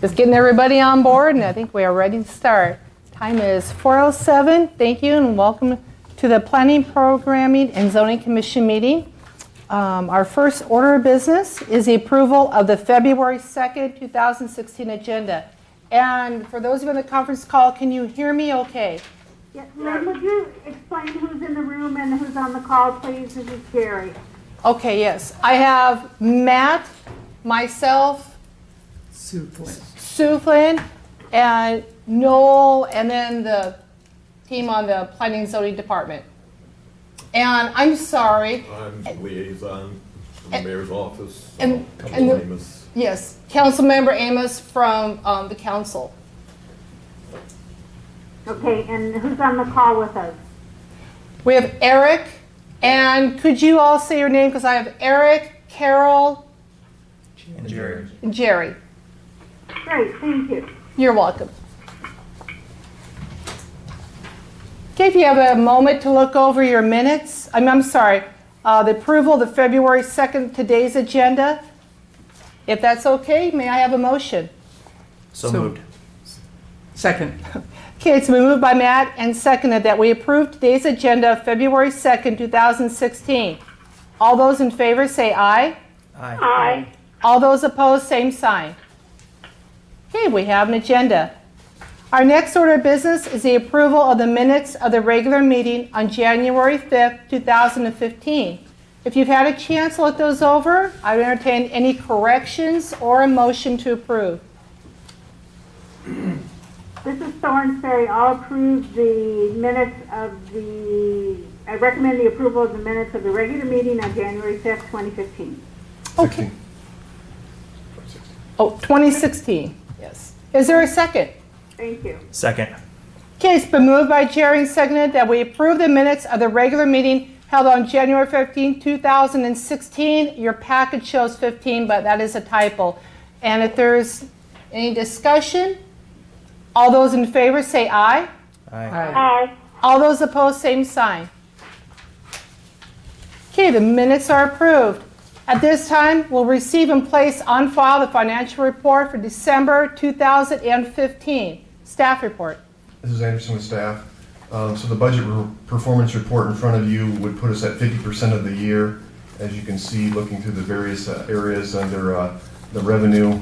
Just getting everybody on board, and I think we are ready to start. Time is 4:07. Thank you, and welcome to the Planning, Programming, and Zoning Commission meeting. Our first order of business is the approval of the February 2nd, 2016 agenda. And for those of you on the conference call, can you hear me okay? Yeah, Lynn, would you explain who's in the room and who's on the call, please? This is Jerry. Okay, yes. I have Matt, myself, Sue Flynn, and Noel, and then the team on the Planning and Zoning Department. And I'm sorry. I'm liaison from the mayor's office. Amos. Yes, Council Member Amos from the council. Okay, and who's on the call with us? We have Eric, and could you all say your name? Because I have Eric, Carol, and Jerry. And Jerry. Great, thank you. You're welcome. Okay, if you have a moment to look over your minutes, I'm sorry, the approval of the February 2nd, today's agenda. If that's okay, may I have a motion? So moved. Second. Okay, it's been moved by Matt and seconded that we approve today's agenda of February 2nd, 2016. All those in favor say aye. Aye. Aye. All those opposed, same sign. Okay, we have an agenda. Our next order of business is the approval of the minutes of the regular meeting on January 5th, 2015. If you've had a chance to look those over, I would entertain any corrections or a motion to approve. This is Thornsberry. I'll approve the minutes of I recommend the approval of the minutes of the regular meeting on January 5th, 2015. Okay. Oh, 2016, yes. Is there a second? Thank you. Second. Okay, it's been moved by Jerry and seconded that we approve the minutes of the regular meeting held on January 15, 2016. Your package shows 15, but that is a typo. And if there's any discussion, all those in favor say aye. Aye. Aye. All those opposed, same sign. Okay, the minutes are approved. At this time, we'll receive and place on file the financial report for December 2015. Staff report. This is Anderson with staff. So the budget performance report in front of you would put us at 50% of the year. As you can see, looking through the various areas under the revenue,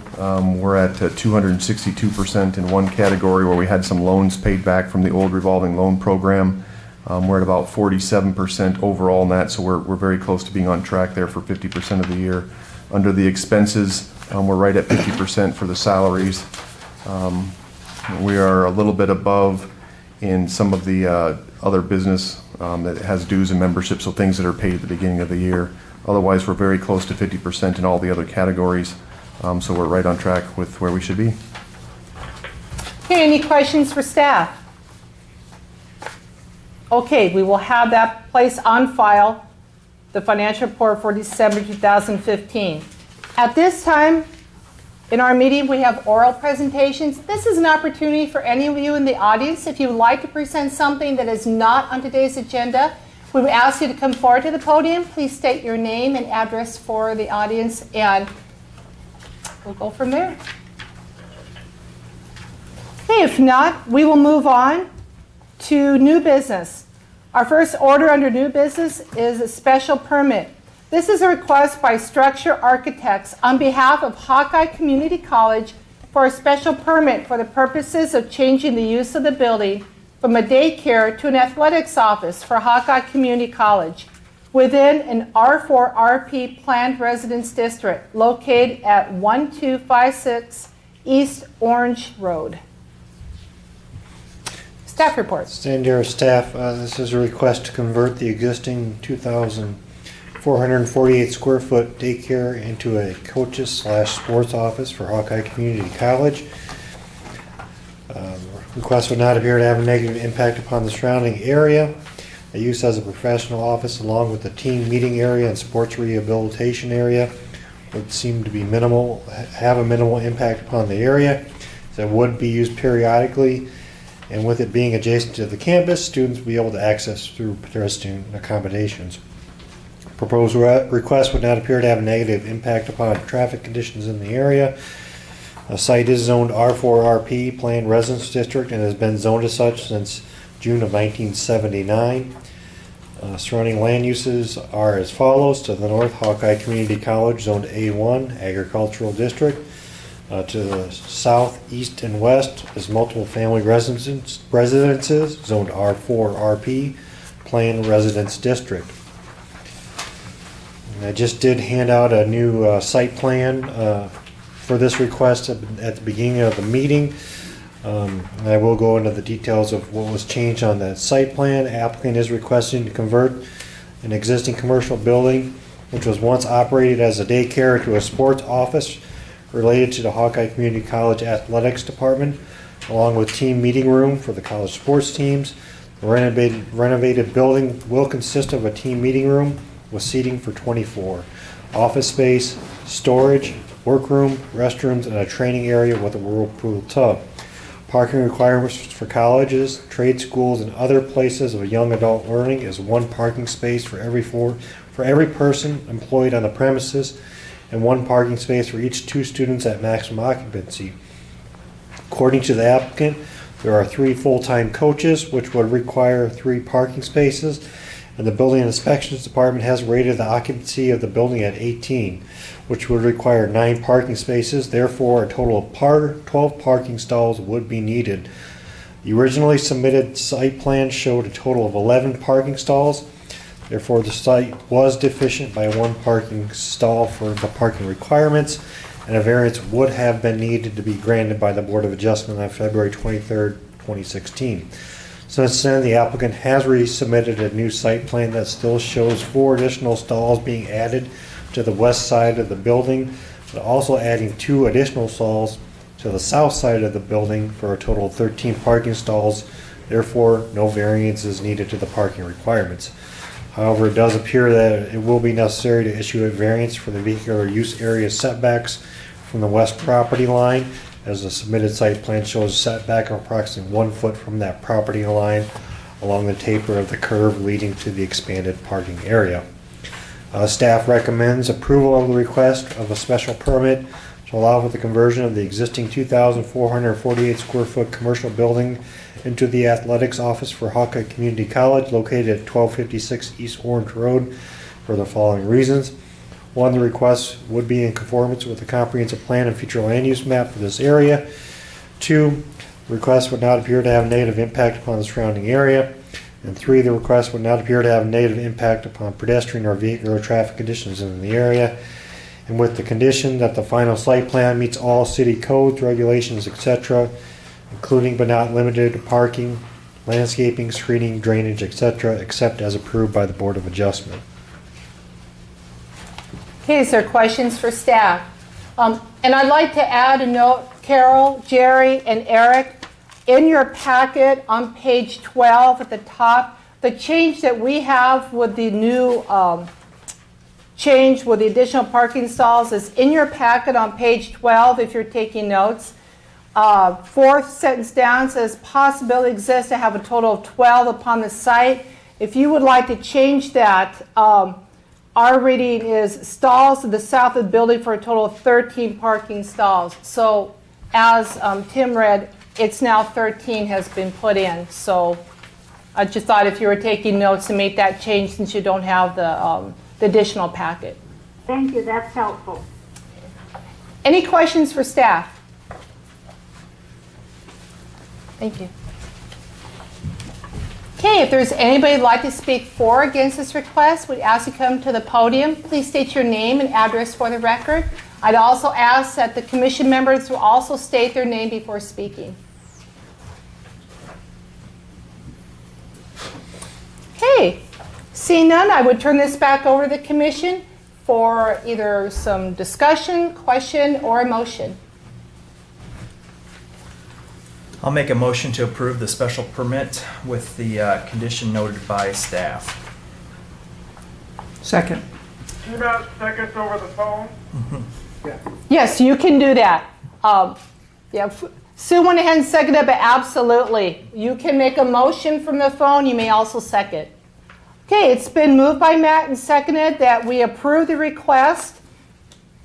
we're at 262% in one category where we had some loans paid back from the old revolving loan program. We're at about 47% overall in that, so we're very close to being on track there for 50% of the year. Under the expenses, we're right at 50% for the salaries. We are a little bit above in some of the other business that has dues and memberships, so things that are paid at the beginning of the year. Otherwise, we're very close to 50% in all the other categories, so we're right on track with where we should be. Okay, any questions for staff? Okay, we will have that placed on file, the financial report for December 2015. At this time in our meeting, we have oral presentations. This is an opportunity for any of you in the audience. If you would like to present something that is not on today's agenda, we would ask you to come forward to the podium. Please state your name and address for the audience, and we'll go from there. Okay, if not, we will move on to new business. Our first order under new business is a special permit. This is a request by Structure Architects on behalf of Hawkeye Community College for a special permit for the purposes of changing the use of the building from a daycare to an athletics office for Hawkeye Community College within an R4 RP planned residence district located at 1256 East Orange Road. Staff reports. Standard staff, this is a request to convert the existing 2,448 square foot daycare into a coaches/sports office for Hawkeye Community College. Request would not appear to have a negative impact upon the surrounding area. A use as a professional office along with the team meeting area and sports rehabilitation area would seem to be have a minimal impact upon the area. That would be used periodically. And with it being adjacent to the campus, students will be able to access through pedestrian accommodations. Proposed request would not appear to have a negative impact upon traffic conditions in the area. The site is zoned R4RP, Planned Residence District, and has been zoned as such since June of 1979. Surrounding land uses are as follows. To the north, Hawkeye Community College, zoned A1, Agricultural District. To the south, east, and west is multiple family residences, zoned R4RP, Planned Residence District. And I just did hand out a new site plan for this request at the beginning of the meeting. And I will go into the details of what was changed on that site plan. Applicant is requesting to convert an existing commercial building, which was once operated as a daycare, to a sports office related to the Hawkeye Community College Athletics Department, along with team meeting room for the college sports teams. The renovated building will consist of a team meeting room with seating for 24, office space, storage, workroom, restrooms, and a training area with a whirlpool tub. Parking requirements for colleges, trade schools, and other places of young adult learning is one parking space for every person employed on the premises, and one parking space for each 2 students at maximum occupancy. According to the applicant, there are 3 full-time coaches, which would require 3 parking spaces, and the Building Inspections Department has rated the occupancy of the building at 18, which would require 9 parking spaces. Therefore, a total of 12 parking stalls would be needed. The originally submitted site plan showed a total of 11 parking stalls. Therefore, the site was deficient by 1 parking stall for the parking requirements, and a variance would have been needed to be granted by the Board of Adjustment on February 23rd, 2016. Since then, the applicant has resubmitted a new site plan that still shows 4 additional stalls being added to the west side of the building, but also adding 2 additional stalls to the south side of the building for a total of 13 parking stalls. Therefore, no variance is needed to the parking requirements. However, it does appear that it will be necessary to issue a variance for the vehicular use area setbacks from the west property line, as the submitted site plan shows a setback of approximately 1 foot from that property line along the taper of the curve leading to the expanded parking area. Staff recommends approval of the request of a special permit to allow for the conversion of the existing 2,448 square foot commercial building into the athletics office for Hawkeye Community College, located at 1256 East Orange Road, for the following reasons. 1, the request would be in conformance with the comprehensive plan and future land use map for this area. 2, the request would not appear to have a negative impact upon the surrounding area. And 3, the request would not appear to have a negative impact upon pedestrian or vehicular traffic conditions in the area. And with the condition that the final site plan meets all city codes, regulations, etc., including but not limited to parking, landscaping, screening, drainage, etc., except as approved by the Board of Adjustment. Okay, is there questions for staff? And I'd like to add a note, Carol, Jerry, and Eric, in your packet on page 12 at the top, the change that we have with the new change with the additional parking stalls is in your packet on page 12 if you're taking notes. 4th sentence down says possibility exists to have a total of 12 upon the site. If you would like to change that, our reading is stalls to the south of the building for a total of 13 parking stalls. So as Tim read, it's now 13 has been put in. So I just thought if you were taking notes to make that change since you don't have the additional packet. Thank you, that's helpful. Any questions for staff? Thank you. Okay, if there's anybody who'd like to speak for or against this request, we'd ask you to come to the podium. Please state your name and address for the record. I'd also ask that the commission members will also state their name before speaking. Okay, seeing none, I would turn this back over to the commission for either some discussion, question, or a motion. I'll make a motion to approve the special permit with the condition noted by staff. Second. Do not seconds over the phone. Yes, you can do that. Yeah, Sue went ahead and seconded, but absolutely. You can make a motion from the phone. You may also second. Okay, it's been moved by Matt and seconded that we approve the request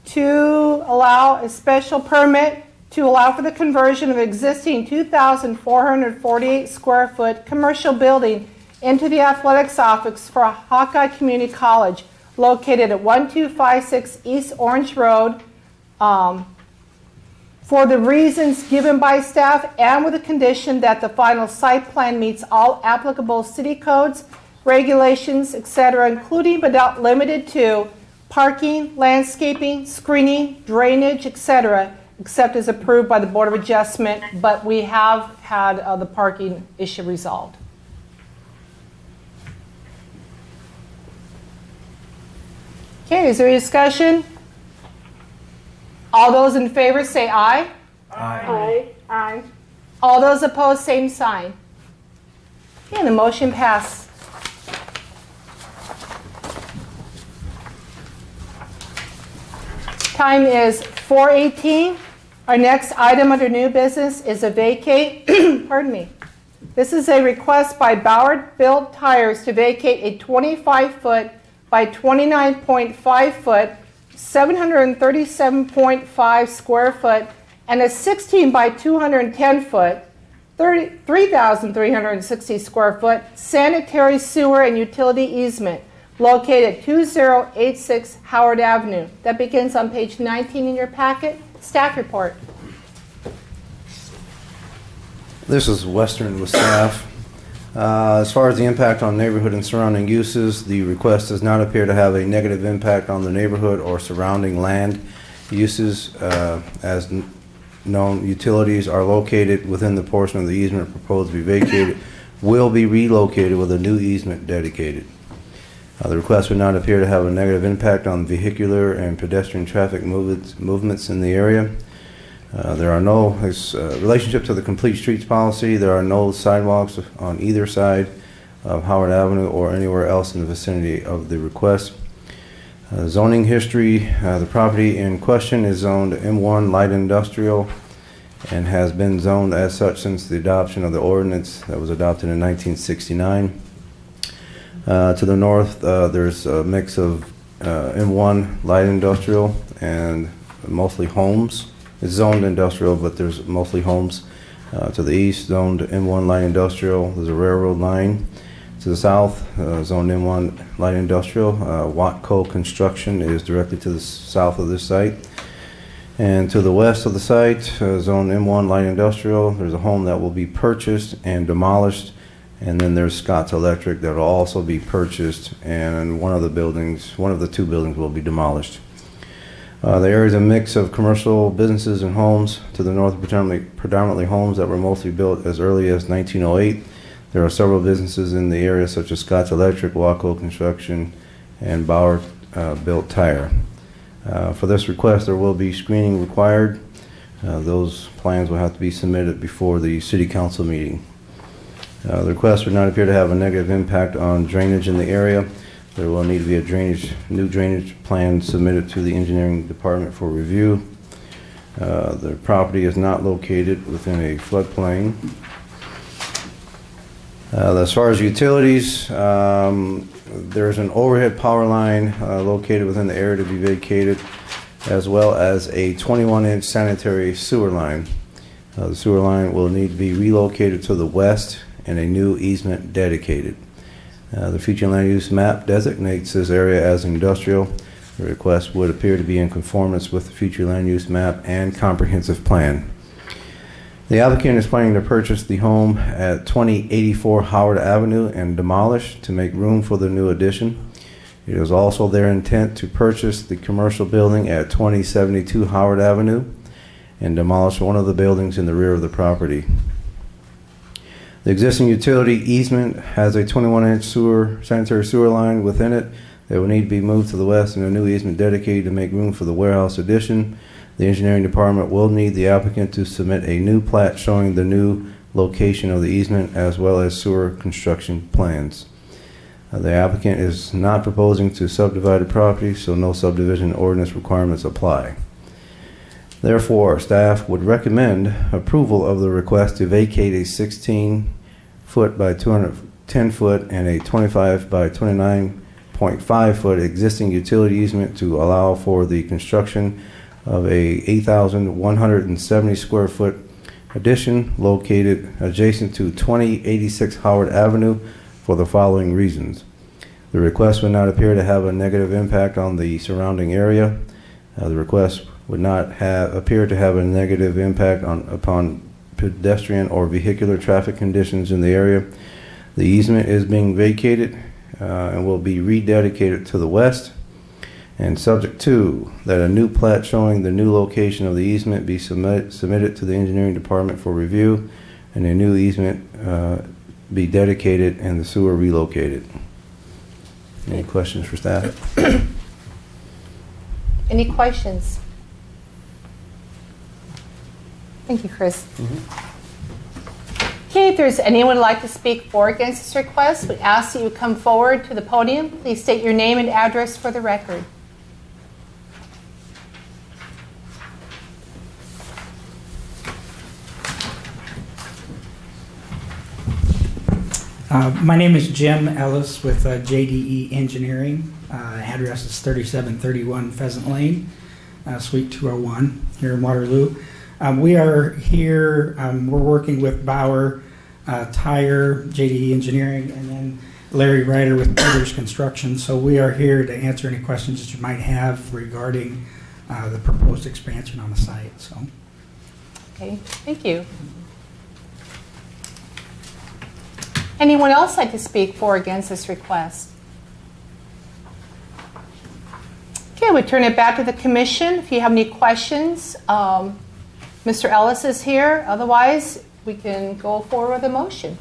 to allow a special permit to allow for the conversion of existing 2,448 square foot commercial building into the athletics office for Hawkeye Community College located at 1256 East Orange Road, for the reasons given by staff and with the condition that the final site plan meets all applicable city codes, regulations, etc., including but not limited to parking, landscaping, screening, drainage, etc., except as approved by the Board of Adjustment, but we have had the parking issue resolved. Okay, is there any discussion? All those in favor say aye. Aye. Aye. All those opposed, same sign. Okay, and the motion passed. Time is 4:18. Our next item under new business is a vacate, pardon me. This is a request by Ballard Built Tires to vacate a 25-foot by 29.5-foot, 737.5 square foot, and a 16 by 210-foot, 3,360 square foot sanitary sewer and utility easement located at 2086 Howard Avenue. That begins on page 19 in your packet. Staff report. This is Western with staff. As far as the impact on neighborhood and surrounding uses, the request does not appear to have a negative impact on the neighborhood or surrounding land uses. As known, utilities are located within the portion of the easement proposed to be vacated, will be relocated with a new easement dedicated. The request would not appear to have a negative impact on vehicular and pedestrian traffic movements in the area. There are no, relationship to the complete streets policy, there are no sidewalks on either side of Howard Avenue or anywhere else in the vicinity of the request. Zoning history, the property in question is zoned M1 light industrial and has been zoned as such since the adoption of the ordinance that was adopted in 1969. To the north, there's a mix of M1 light industrial and mostly homes. It's zoned industrial, but there's mostly homes. To the east, zoned M1 light industrial. There's a railroad line. To the south, zoned M1 light industrial. Watco Construction is directly to the south of this site. And to the west of the site, zone M1 light industrial. There's a home that will be purchased and demolished. And then there's Scott's Electric that will also be purchased, and one of the two buildings will be demolished. The area is a mix of commercial businesses and homes. To the north, predominantly homes that were mostly built as early as 1908. There are several businesses in the area such as Scott's Electric, Waco Construction, and Ballard Built Tire. For this request, there will be screening required. Those plans will have to be submitted before the City Council meeting. The request would not appear to have a negative impact on drainage in the area. There will need to be a new drainage plan submitted to the engineering department for review. The property is not located within a floodplain. As far as utilities, there's an overhead power line located within the area to be vacated, as well as a 21-inch sanitary sewer line. The sewer line will need to be relocated to the west and a new easement dedicated. The future land use map designates this area as industrial. The request would appear to be in conformance with the future land use map and comprehensive plan. The applicant is planning to purchase the home at 2084 Howard Avenue and demolish to make room for the new addition. It is also their intent to purchase the commercial building at 2072 Howard Avenue and demolish one of the buildings in the rear of the property. The existing utility easement has a 21-inch sanitary sewer line within it that will need to be moved to the west and a new easement dedicated to make room for the warehouse addition. The engineering department will need the applicant to submit a new plat showing the new location of the easement as well as sewer construction plans. The applicant is not proposing to subdivide the property, so no subdivision ordinance requirements apply. Therefore, staff would recommend approval of the request to vacate a 16-foot by 210-foot and a 25 by 29.5-foot existing utility easement to allow for the construction of a 8,170 square foot addition located adjacent to 2086 Howard Avenue for the following reasons. The request would not appear to have a negative impact on the surrounding area. The request would not appear to have a negative impact upon pedestrian or vehicular traffic conditions in the area. The easement is being vacated and will be rededicated to the west. And subject to that a new plat showing the new location of the easement be submitted to the engineering department for review, and a new easement be dedicated and the sewer relocated. Any questions for staff? Any questions? Thank you, Chris. Okay, if there's anyone who'd like to speak for or against this request, we ask that you come forward to the podium. Please state your name and address for the record. My name is Jim Ellis with JDE Engineering. Address is 3731 Pheasant Lane, Suite 201 here in Waterloo. We are here, we're working with Bauer Tire, JDE Engineering, and then Larry Ryder with Peters Construction. So we are here to answer any questions that you might have regarding the proposed expansion on the site. So, Okay, thank you. Anyone else like to speak for or against this request? Okay, we turn it back to the commission. If you have any questions, Mr. Ellis is here. Otherwise, we can go forward with a motion.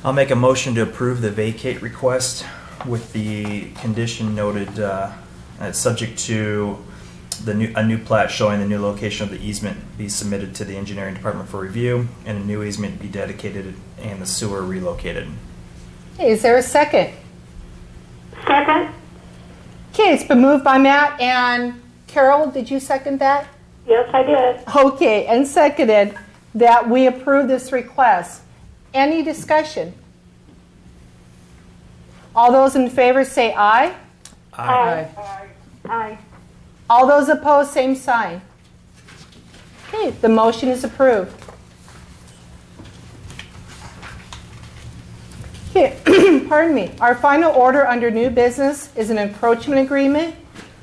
I'll make a motion to approve the vacate request with the condition noted, subject to a new plat showing the new location of the easement be submitted to the engineering department for review, and a new easement be dedicated and the sewer relocated. Okay, is there a second? Second? Okay, it's been moved by Matt and Carol. Did you second that? Yes, I did. Okay, and seconded that we approve this request. Any discussion? All those in favor say aye. Aye. Aye. All those opposed, same sign. Okay, the motion is approved. Okay, pardon me. Our final order under new business is an encroachment agreement.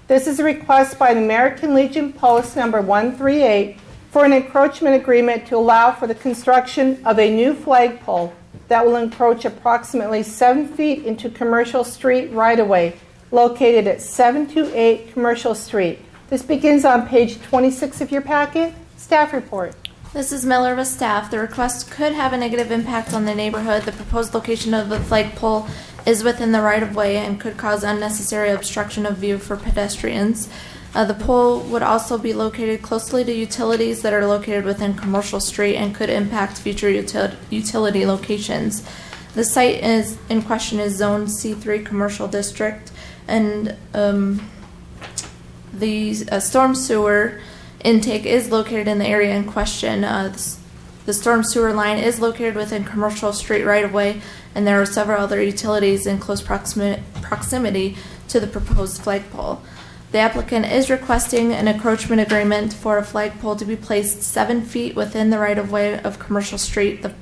This is a request by the American Legion Post number 138 for an encroachment agreement to allow for the construction of a new flagpole that will encroach approximately 7 feet into Commercial Street right-of-way located at 728 Commercial Street. This begins on page 26 of your packet. Staff report. This is Miller with staff. The request could have a negative impact on the neighborhood. The proposed location of the flagpole is within the right-of-way and could cause unnecessary obstruction of view for pedestrians. The pole would also be located closely to utilities that are located within Commercial Street and could impact future utility locations. The site in question is Zone C3 Commercial District, and the storm sewer intake is located in the area in question. The storm sewer line is located within Commercial Street right-of-way, and there are several other utilities in close proximity to the proposed flagpole. The applicant is requesting an encroachment agreement for a flagpole to be placed 7 feet within the right-of-way of Commercial Street. The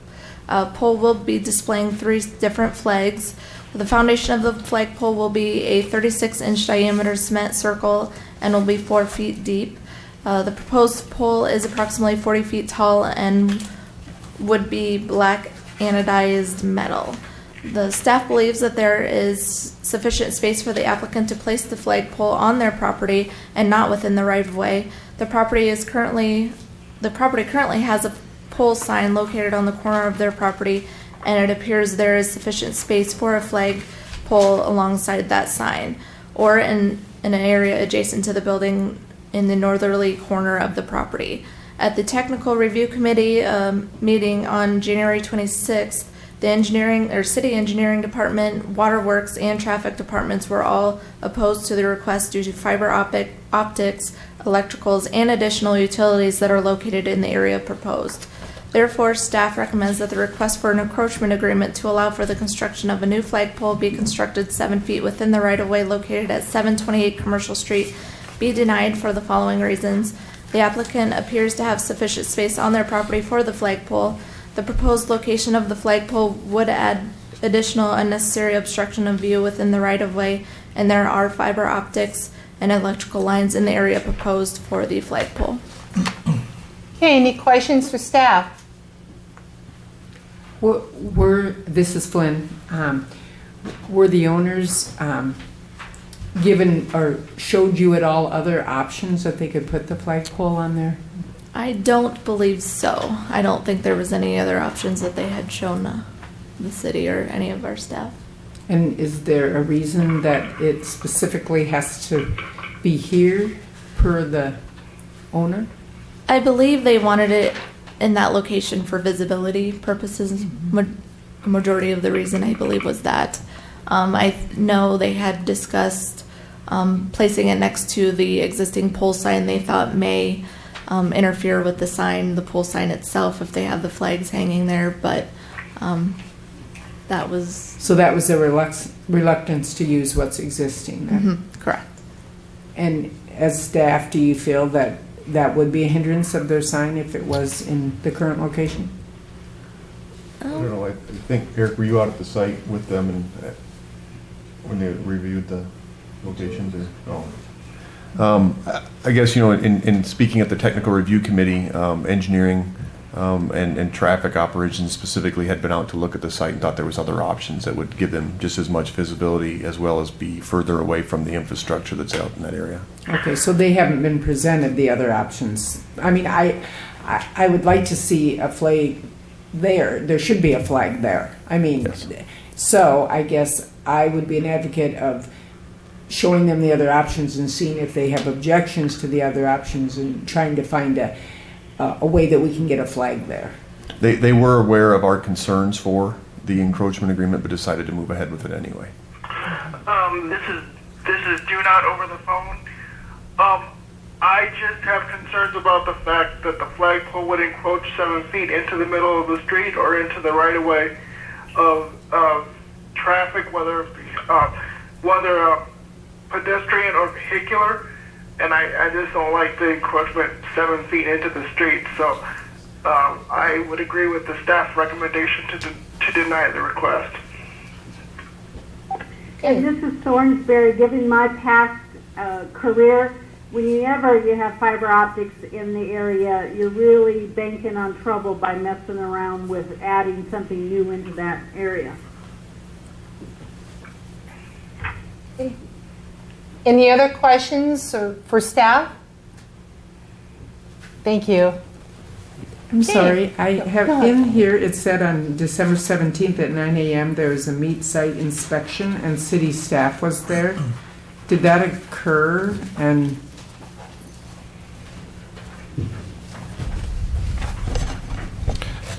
pole will be displaying 3 different flags. The foundation of the flagpole will be a 36-inch diameter cement circle and will be 4 feet deep. The proposed pole is approximately 40 feet tall and would be black anodized metal. The staff believes that there is sufficient space for the applicant to place the flagpole on their property and not within the right-of-way. The property currently has a pole sign located on the corner of their property, and it appears there is sufficient space for a flagpole alongside that sign, or in an area adjacent to the building in the northerly corner of the property. At the Technical Review Committee meeting on January 26th, the City Engineering Department, Waterworks, and Traffic Departments were all opposed to the request due to fiber optics, electricals, and additional utilities that are located in the area proposed. Therefore, staff recommends that the request for an encroachment agreement to allow for the construction of a new flagpole be constructed 7 feet within the right-of-way located at 728 Commercial Street be denied for the following reasons. The applicant appears to have sufficient space on their property for the flagpole. The proposed location of the flagpole would add additional unnecessary obstruction of view within the right-of-way, and there are fiber optics and electrical lines in the area proposed for the flagpole. Okay, any questions for staff? This is Flynn. Were the owners given or showed you at all other options that they could put the flagpole on there? I don't believe so. I don't think there was any other options that they had shown the city or any of our staff. And is there a reason that it specifically has to be here per the owner? I believe they wanted it in that location for visibility purposes. Majority of the reason, I believe, was that. I know they had discussed placing it next to the existing pole sign they thought may interfere with the pole sign itself if they have the flags hanging there, but that was... So that was a reluctance to use what's existing there? Mm-hmm, correct. And as staff, do you feel that that would be a hindrance of their sign if it was in the current location? I don't know, I think, Eric, were you out at the site with them and when they reviewed the locations or no? I guess, in speaking at the technical review committee, engineering and traffic operations specifically had been out to look at the site and thought there was other options that would give them just as much visibility as well as be further away from the infrastructure that's out in that area. Okay, so they haven't been presented the other options. I mean, I would like to see a flag there. There should be a flag there. I mean, Yes. So I guess I would be an advocate of showing them the other options and seeing if they have objections to the other options and trying to find a way that we can get a flag there. They were aware of our concerns for the encroachment agreement, but decided to move ahead with it anyway. This is do not over the phone. I just have concerns about the fact that the flagpole would encroach 7 feet into the middle of the street or into the right of way of traffic, whether pedestrian or vehicular. And I just don't like the encroachment 7 feet into the street. So I would agree with the staff recommendation to deny the request. And this is Thornsberry. Given my past career, whenever you have fiber optics in the area, you're really banking on trouble by messing around with adding something new into that area. Any other questions for staff? Thank you. I'm sorry, I Go have ahead. in here, it said on December 17th at 9 a.m. there was a meet site inspection and city staff was there. Did that occur? And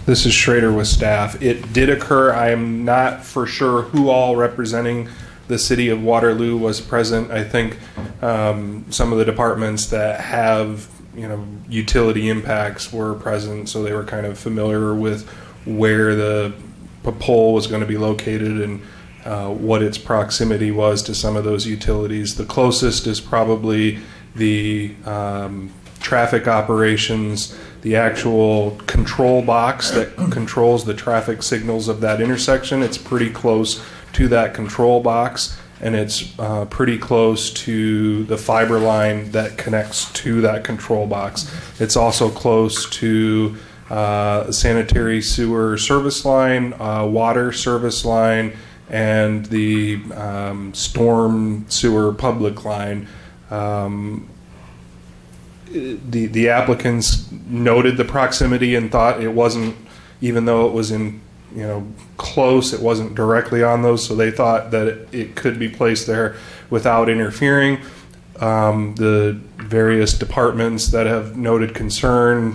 This is Schrader with staff. It did occur. I am not for sure who all representing the city of Waterloo was present. I think some of the departments that have, utility impacts were present, so they were kind of familiar with where the pole was going to be located and what its proximity was to some of those utilities. The closest is probably the traffic operations, the actual control box that controls the traffic signals of that intersection. It's pretty close to that control box, and it's pretty close to the fiber line that connects to that control box. It's also close to sanitary sewer service line, water service line, and the storm sewer public line. The applicants noted the proximity and thought it wasn't, even though it was in, close, it wasn't directly on those, so they thought that it could be placed there without interfering. The various departments that have noted concern,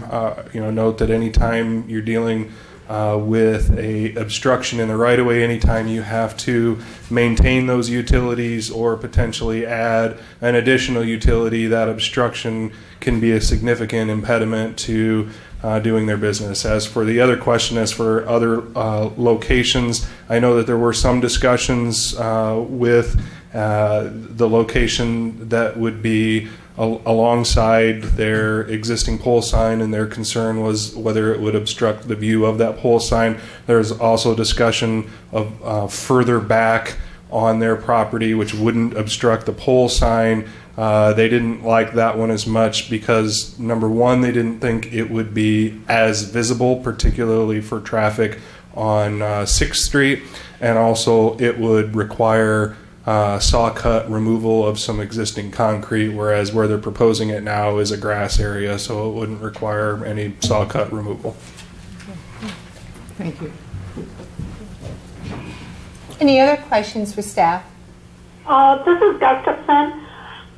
note that anytime you're dealing with a obstruction in the right of way, anytime you have to maintain those utilities or potentially add an additional utility, that obstruction can be a significant impediment to doing their business. As for the other question, as for other locations, I know that there were some discussions with The location that would be alongside their existing pole sign, and their concern was whether it would obstruct the view of that pole sign. There's also discussion of further back on their property, which wouldn't obstruct the pole sign. They didn't like that one as much because, number one, they didn't think it would be as visible, particularly for traffic on 6th Street, and also it would require saw cut removal of some existing concrete, whereas where they're proposing it now is a grass area, so it wouldn't require any saw cut removal. Thank you. Any other questions for staff? This is Gustafson.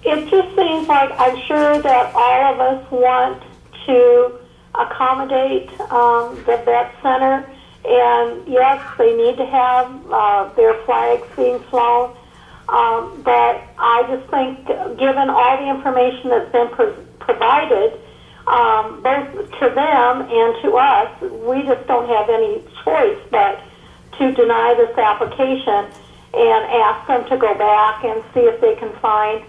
It just seems like I'm sure that all of us want to accommodate the vet center, and yes, they need to have their flags being flown. But I just think, given all the information that's been provided, both to them and to us, we just don't have any choice but to deny this application and ask them to go back and see if they can find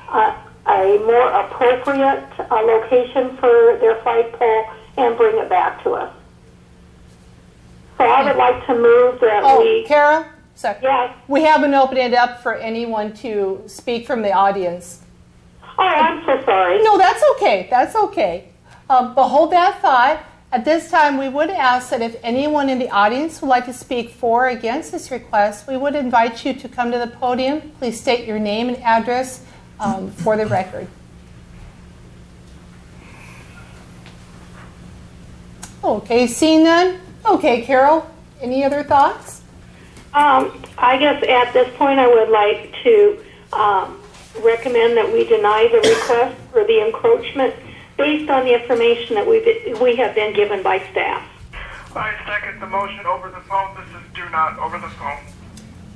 a more appropriate location for their flagpole and bring it back to us. So I would like to move that Carol? Sorry. Yes. We haven't opened it up for anyone to speak from the audience. Oh, I'm so sorry. No, that's okay. That's okay. But hold that thought. At this time, we would ask that if anyone in the audience would like to speak for or against this request, we would invite you to come to the podium. Please state your name and address for the record. Okay, seeing none? Okay, Carol, any other thoughts? I guess at this point I would like to recommend that we deny the request for the encroachment based on the information that we have been given by staff. I second the motion over the phone. This is do not over the phone.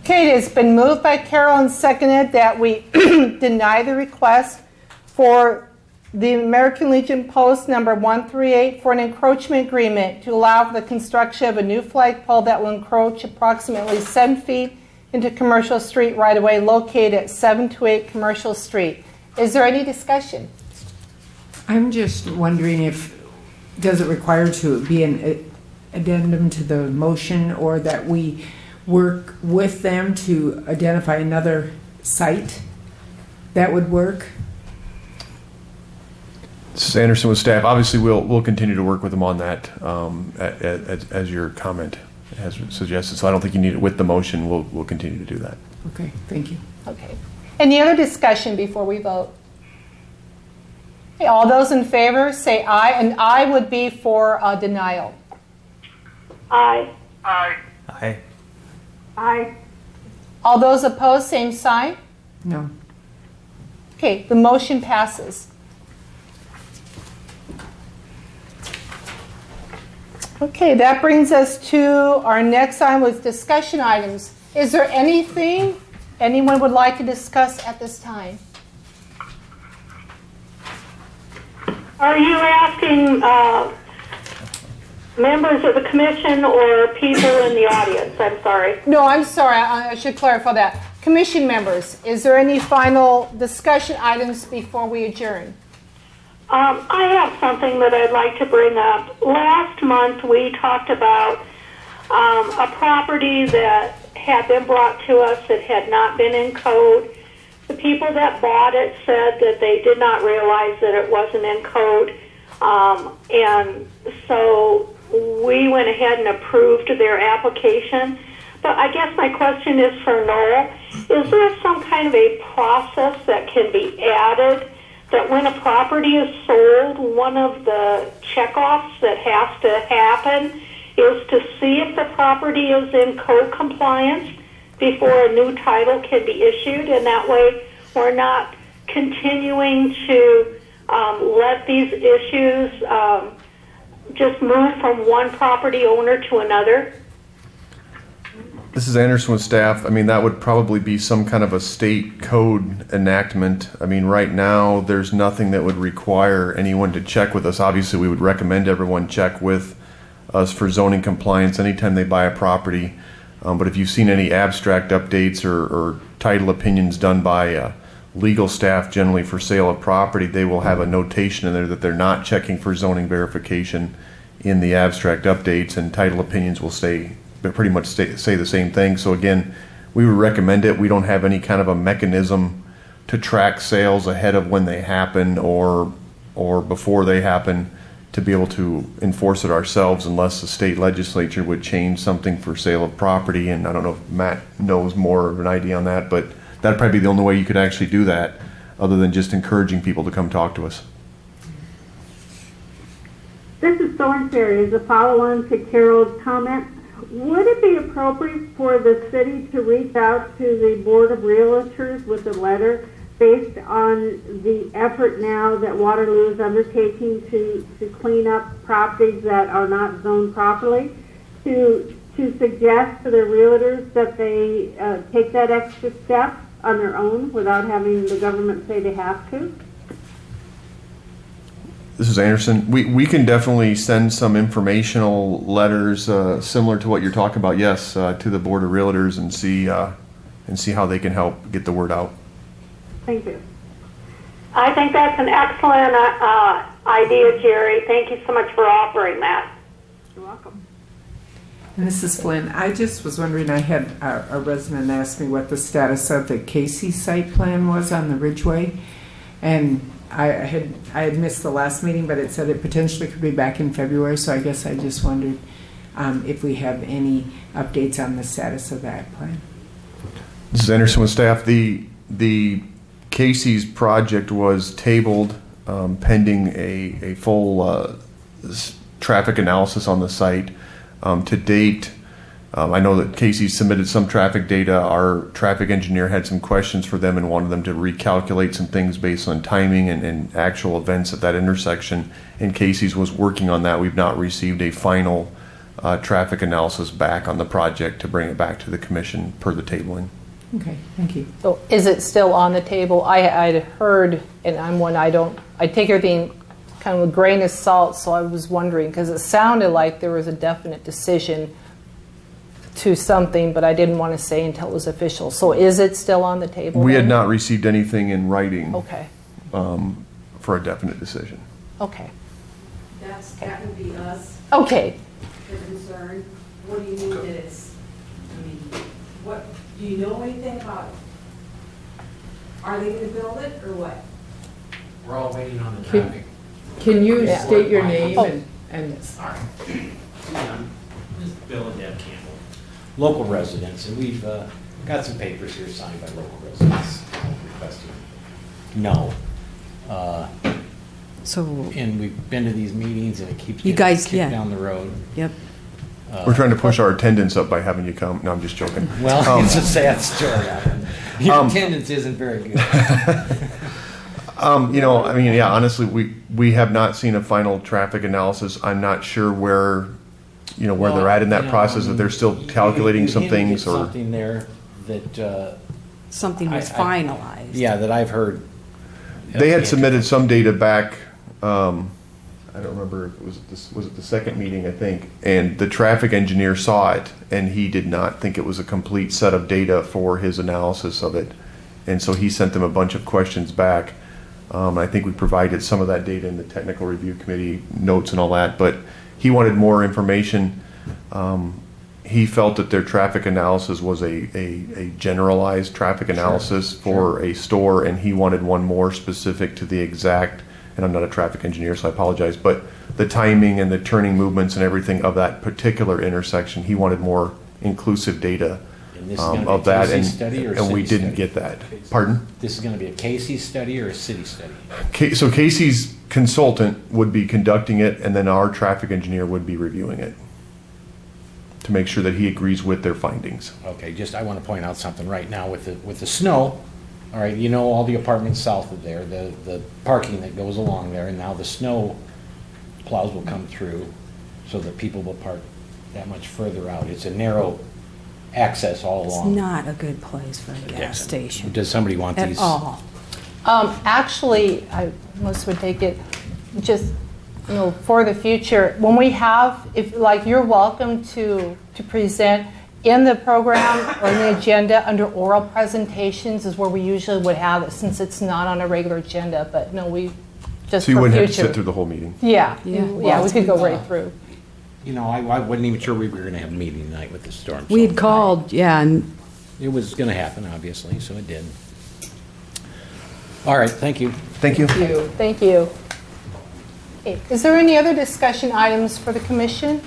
Okay, it has been moved by Carol and seconded that we deny the request for the American Legion Post number 138 for an encroachment agreement to allow for the construction of a new flagpole that will encroach approximately 7 feet into Commercial Street right-of-way located at 728 Commercial Street. Is there any discussion? I'm just wondering does it require to be an addendum to the motion, or that we work with them to identify another site that would work? This is Anderson with staff. Obviously, we'll continue to work with them on that as your comment has suggested. So I don't think you need it with the motion. We'll continue to do that. Okay, thank you. Okay. Any other discussion before we vote? Okay, all those in favor say aye, and aye would be for denial. Aye. Aye. Aye. Aye. All those opposed, same sign. No. Okay, the motion passes. Okay, that brings us to our next item with discussion items. Is there anything anyone would like to discuss at this time? Are you asking members of the commission or people in the audience? I'm sorry. No, I'm sorry. I should clarify that. Commission members, is there any final discussion items before we adjourn? I have something that I'd like to bring up. Last month we talked about a property that had been brought to us that had not been in code. The people that bought it said that they did not realize that it wasn't in code. And so we went ahead and approved their application. But I guess my question is for Noel. Is there some kind of a process that can be added that when a property is sold, one of the checkoffs that has to happen is to see if the property is in code compliance before a new title can be issued, and that way we're not continuing to let these issues just move from one property owner to another? This is Anderson with staff. I mean, that would probably be some kind of a state code enactment. I mean, right now, there's nothing that would require anyone to check with us. Obviously, we would recommend everyone check with us for zoning compliance anytime they buy a property. But if you've seen any abstract updates or title opinions done by legal staff generally for sale of property, they will have a notation in there that they're not checking for zoning verification in the abstract updates, and title opinions will pretty much say the same thing. So again, we would recommend it. We don't have any kind of a mechanism to track sales ahead of when they happen or before they happen to be able to enforce it ourselves unless the state legislature would change something for sale of property. And I don't know if Matt knows more of an idea on that, but that'd probably be the only way you could actually do that other than just encouraging people to come talk to us. This is Thornberry. As a follow-on to Carol's comment, would it be appropriate for the city to reach out to the Board of Realtors with a letter based on the effort now that Waterloo is undertaking to clean up properties that are not zoned properly, to suggest to their realtors that they take that extra step on their own without having the government say they have to? This is Anderson. We can definitely send some informational letters similar to what you're talking about, yes, to the Board of Realtors and see how they can help get the word out. Thank you. I think that's an excellent idea, Jerry. Thank you so much for offering that. You're welcome. Mrs. Flynn, I just was wondering, I had a resident ask me what the status of the Casey site plan was on the Ridgeway, and I had missed the last meeting, but it said it potentially could be back in February, so I guess I just wondered if we have any updates on the status of that plan. This is Anderson with staff. The Casey's project was tabled pending a full traffic analysis on the site. To date, I know that Casey submitted some traffic data. Our traffic engineer had some questions for them and wanted them to recalculate some things based on timing and actual events at that intersection. And Casey's was working on that. We've not received a final traffic analysis back on the project to bring it back to the commission per the tabling. Okay, thank you. So is it still on the table? I'd heard, and I take everything kind of with a grain of salt, so I was wondering, because it sounded like there was a definite decision to something, but I didn't want to say until it was official. So is it still on the table? We then? had not received anything in writing Okay. for a definite decision. Okay. That would be us, Okay. the concern. What do you mean that it's, what, do you know anything about, are they going to build it or what? We're all waiting on the traffic. Can you Yeah. state your name Oh. and Sorry. This is Bill and Deb Campbell, local residents, and we've got some papers here signed by local residents requesting no. So, And we've been to these meetings and it keeps You getting guys- kicked yeah. down the road. yep. We're trying to push our attendance up by having you come. No, I'm just joking. Well, it's a sad story. Your attendance isn't very good. Honestly, we have not seen a final traffic analysis. I'm not sure where they're at in that process, if they're still calculating some things or. Something there that. Something was finalized. Yeah, that I've heard. They had submitted some data back, I don't remember if it was it the second meeting, I think, and the traffic engineer saw it, and he did not think it was a complete set of data for his analysis of it. And so he sent them a bunch of questions back. I think we provided some of that data in the technical review committee notes and all that, but he wanted more information. He felt that their traffic analysis was a generalized traffic analysis for a store, and he wanted one more specific to the exact, and I'm not a traffic engineer, so I apologize, but the timing and the turning movements and everything of that particular intersection, he wanted more inclusive data of that, and we didn't get that. Pardon? This is going to be a Casey study or a city study? So Casey's consultant would be conducting it, and then our traffic engineer would be reviewing it to make sure that he agrees with their findings. Okay, I want to point out something right now with the snow. All right, all the apartments south of there, the parking that goes along there, and now the snow plows will come through so that people will park that much further out. It's a narrow access all It's along. not a good place for a gas station. Does somebody want At these? all. Actually, Melissa would take it just, for the future. When we have, you're welcome to present in the program or in the agenda under oral presentations is where we usually would have it, since it's not on a regular agenda. But no, we just So you for wouldn't have to future. sit through the whole meeting? Yeah, Yeah. yeah, we could go right through. You know, I wasn't even sure we were going to have a meeting tonight with the storm. We so had called, yeah, and It was going to happen, obviously, so it did. All right, thank you. Thank you. Thank you. Okay, is there any other discussion items for the commission?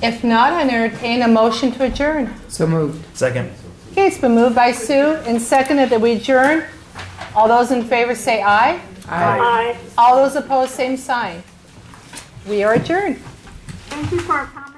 If not, I entertain a motion to adjourn. So moved. Second. Okay, it's been moved by Sue and seconded that we adjourn. All those in favor say aye. Aye. All those opposed, same sign. We are adjourned. Thank you for accommodating.